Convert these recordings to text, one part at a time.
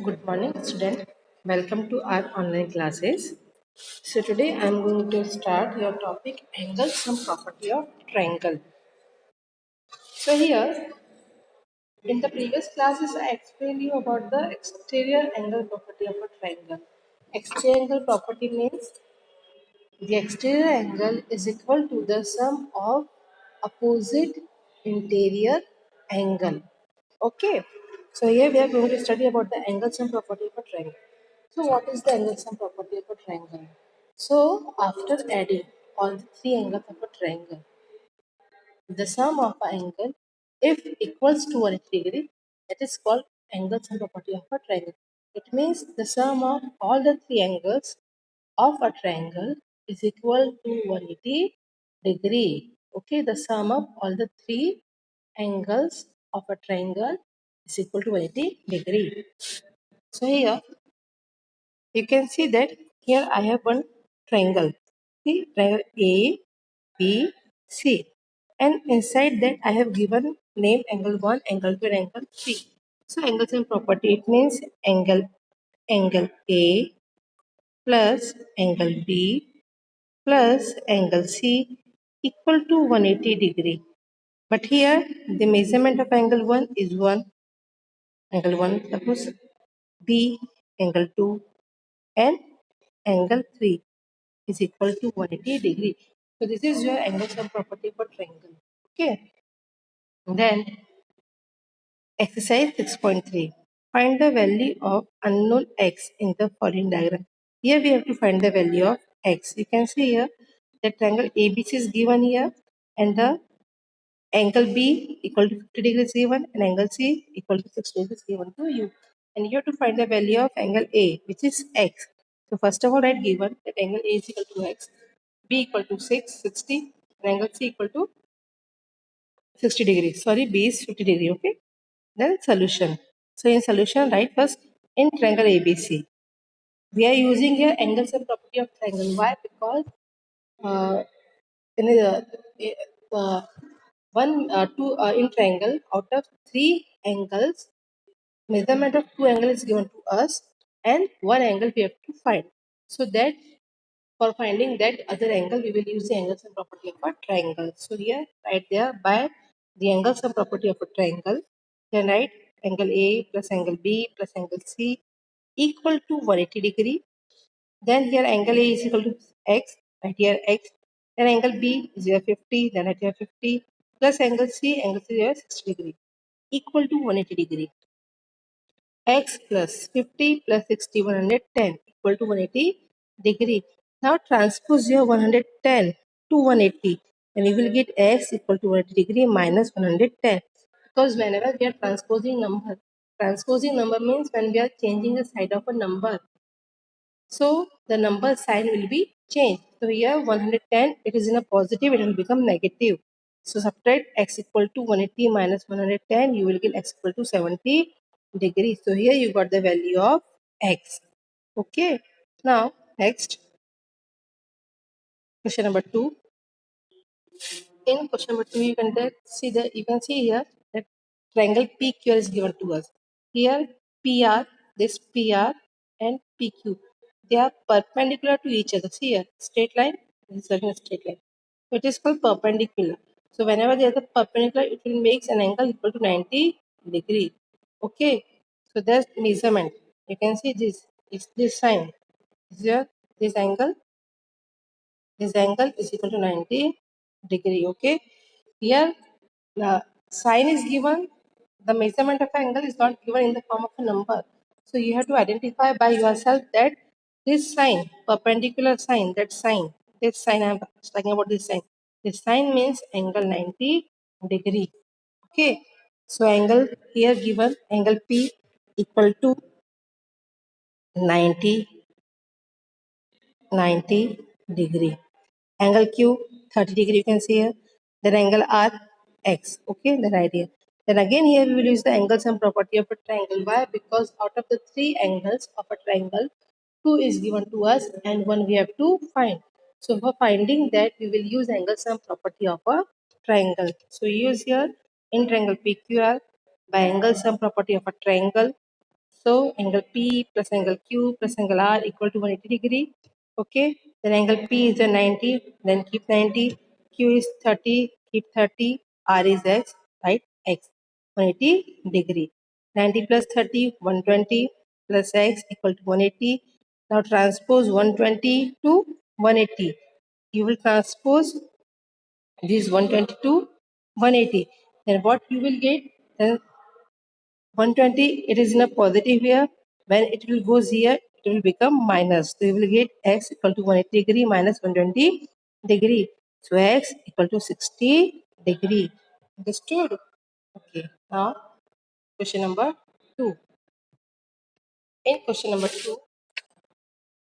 Good morning, student. Welcome to our online classes. So today I am going to start your topic angle sum property of triangle. So here in the previous classes I explained you about the exterior angle property of a triangle. Exterior angle property means the exterior angle is equal to the sum of opposite interior angle. Okay. So here we are going to study about the angle sum property of a triangle. So what is the angle sum property of a triangle? So after adding all the three angles of a triangle, the sum of an angle if equals to 180 degree, that is called angle sum property of a triangle. It means the sum of all the three angles of a triangle is equal to 180 degree. Okay, the sum of all the three angles of a triangle is equal to 180 degree. So here you can see that here I have one triangle. See, triangle A, B, C. And inside that I have given name angle 1, angle 2 and angle 3. So angle same property, it means angle A plus angle B plus angle C equal to 180 degree. But here the measurement of angle 1 is 1, angle 1 suppose B, angle 2 and angle 3 is equal to 180 degree. So this is your angle sum property for triangle. Okay. Then exercise 6.3. Find the value of unknown x in the following diagram. Here we have to find the value of x. You can see here the triangle ABC is given here and the angle B equal to 50 degrees given and angle C equal to 60 degrees given to you. And you have to find the value of angle A, which is x. So first of all, write given that angle A is equal to x, B equal to 60, and angle C equal to 60 degrees. Sorry, B is 50 degree. Okay. Then solution. So in solution, write first in triangle ABC. We are using here angle sum property of triangle. Why? Because uh, in the one two in triangle out of three angles, measurement of two angles is given to us, and one angle we have to find. So that for finding that other angle, we will use the angle sum property of a triangle. So here, right there, by the angle sum property of a triangle, then write angle A plus angle B plus angle C equal to 180 degree. Then here angle A is equal to x, right here x. Then angle B is here 50, then right here 50 plus angle C here 60 degree equal to 180 degree. X plus 50 plus 60, 110 equal to 180 degree. Now transpose your 110 to 180 and you will get x equal to 180 degree minus 110. Because whenever we are transposing number means when we are changing the side of a number. So the number sign will be changed. So here 110, it is in a positive, it will become negative. So subtract x equal to 180 minus 110, you will get x equal to 70 degrees. So here you got the value of x. Okay. Now next, question number 2. In question number 2, you can see here that triangle PQ is given to us. Here PR, this PR and PQ, they are perpendicular to each other. See here, straight line, this is again a straight line. So it is called perpendicular. So whenever they are perpendicular, it will make an angle equal to 90 degree. Okay. So that's measurement. You can see this is this sign. Here, this angle is equal to 90 degree. Okay, here the sign is given, the measurement of angle is not given in the form of a number, so you have to identify by yourself that this sign, perpendicular sign, this sign I'm talking about, this sign means angle 90 degree. Okay, so angle here given, angle P equal to 90 degree. Angle Q 30 degree, you can see here. Then angle R X. Okay, the right here. Then again here we will use the angle sum property of a triangle. Why? Because out of the three angles of a triangle, two is given to us and one we have to find. So for finding that, we will use angle sum property of a triangle. So use here in triangle PQR by angle sum property of a triangle. So angle P plus angle Q plus angle R equal to 180 degree. Okay. Then angle P is a 90. Then keep 90. Q is 30. Keep 30. R is X. Right? X. 180 degree. 90 plus 30, 120 plus X equal to 180. Now transpose 120 to 180. You will transpose this 120 to 180. Then what you will get? Then 120, it is in a positive here. When it will goes here, it will become minus. So you will get x equal to 180 degree minus 120 degree. So x equal to 60 degree. Understood? Okay. Now question number 2. In question number 2,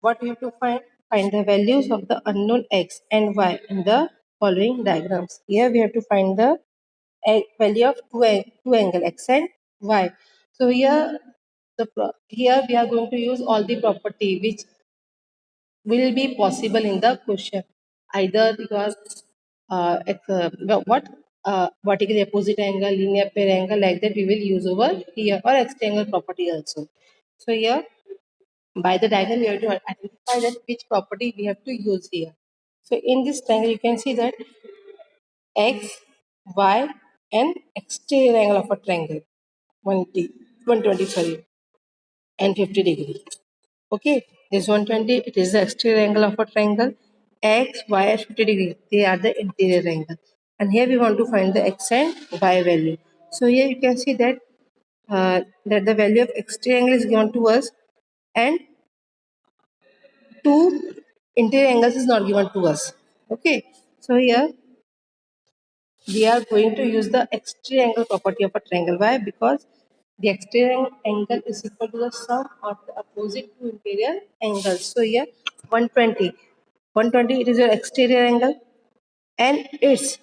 what we have to find? Find the values of the unknown x and y in the following diagrams. Here we have to find the value of two angle x and y. So here here we are going to use all the property which will be possible in the question, either because what vertically opposite angle, linear pair angle, like that we will use over here, or extra angle property also. So here by the diagram we have to identify that which property we have to use here. So in this triangle you can see that x, y and exterior angle of a triangle 120, 120 sorry, and 50 degree. Okay, this 120, it is the exterior angle of a triangle. X, y and 50 degree, they are the interior angle. And here we want to find the x and y value. So here you can see that that the value of exterior angle is given to us, and two interior angles is not given to us. Okay, so here we are going to use the exterior angle property of a triangle. Why? Because the exterior angle is equal to the sum of the opposite two interior angles. So here 120. 120, it is your exterior angle, and its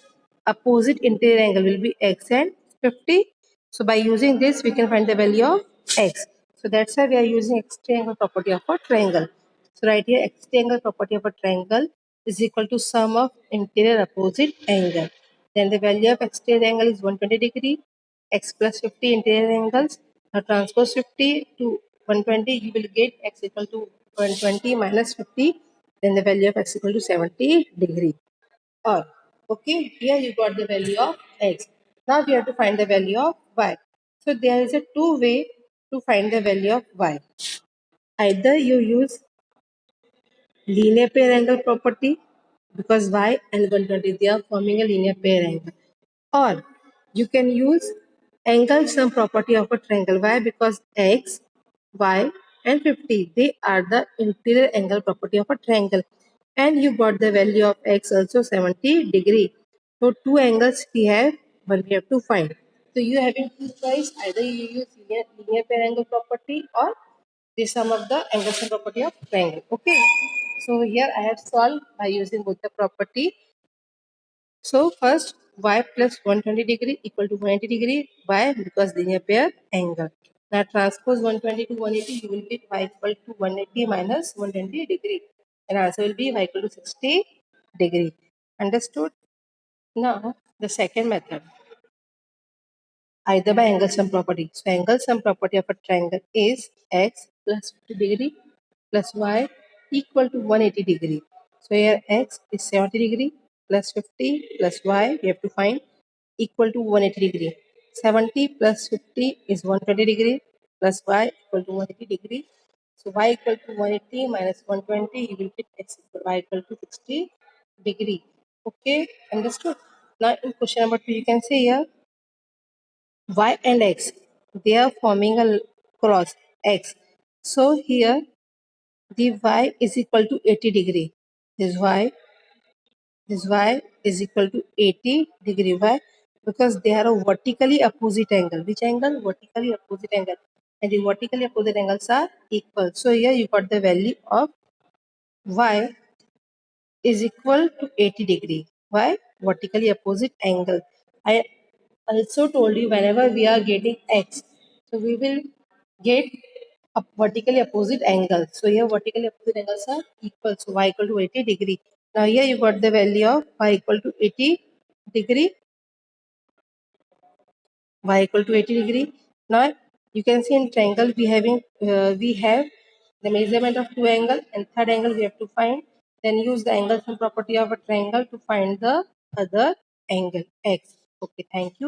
opposite interior angle will be x and 50. So by using this we can find the value of x. So that's why we are using exterior angle property of a triangle. So right here exterior angle property of a triangle is equal to sum of interior opposite angle. Then the value of exterior angle is 120 degree, x plus 50 interior angles. Now transpose 50 to 120, you will get x equal to 120 minus 50. Then the value of x equal to 70 degree. Or okay, here you got the value of x. Now we have to find the value of y. So there is a two way to find the value of y. Either you use linear pair angle property, because y and 120 they are forming a linear pair angle, or you can use angle sum property of a triangle. Why? Because x, y and 50 they are the interior angle property of a triangle, and you got the value of x also 70 degree. So two angles we have, but we have to find. So you having two choice, either you use linear pair angle property or the sum of the angles and property of triangle. Okay. So here I have solved by using both the property. So first y plus 120 degree equal to 180 degree. Why? Because linear pair angle. Now transpose 120 to 180, you will get y equal to 180 minus 120 degree. And answer will be y equal to 60 degree. Understood? Now the second method, either by angle sum property. So angle sum property of a triangle is x plus 50 degree plus y equal to 180 degree. So here x is 70 degree plus 50 plus y we have to find equal to 180 degree. 70 plus 50 is 120 degree plus y equal to 180 degree. So y equal to 180 minus 120, you will get x equal y equal to 60 degree. Okay, understood? Now in question number 2 you can say here y and x, they are forming a cross x. So here the y is equal to 80 degree. This y is equal to 80 degree. Why? Because they are a vertically opposite angle. Which angle? Vertically opposite angle. And the vertically opposite angles are equal. So here you got the value of y is equal to 80 degree. Why? Vertically opposite angle. I also told you whenever we are getting x, so we will get a vertically opposite angle. So here vertically opposite angles are equal. So y equal to 80 degree. Now here you got the value of y equal to 80 degree. Y equal to 80 degree. Now You can see in triangle we have the measurement of two angles, and third angle we have to find. Then use the angle sum property of a triangle to find the other angle x. Okay, thank you.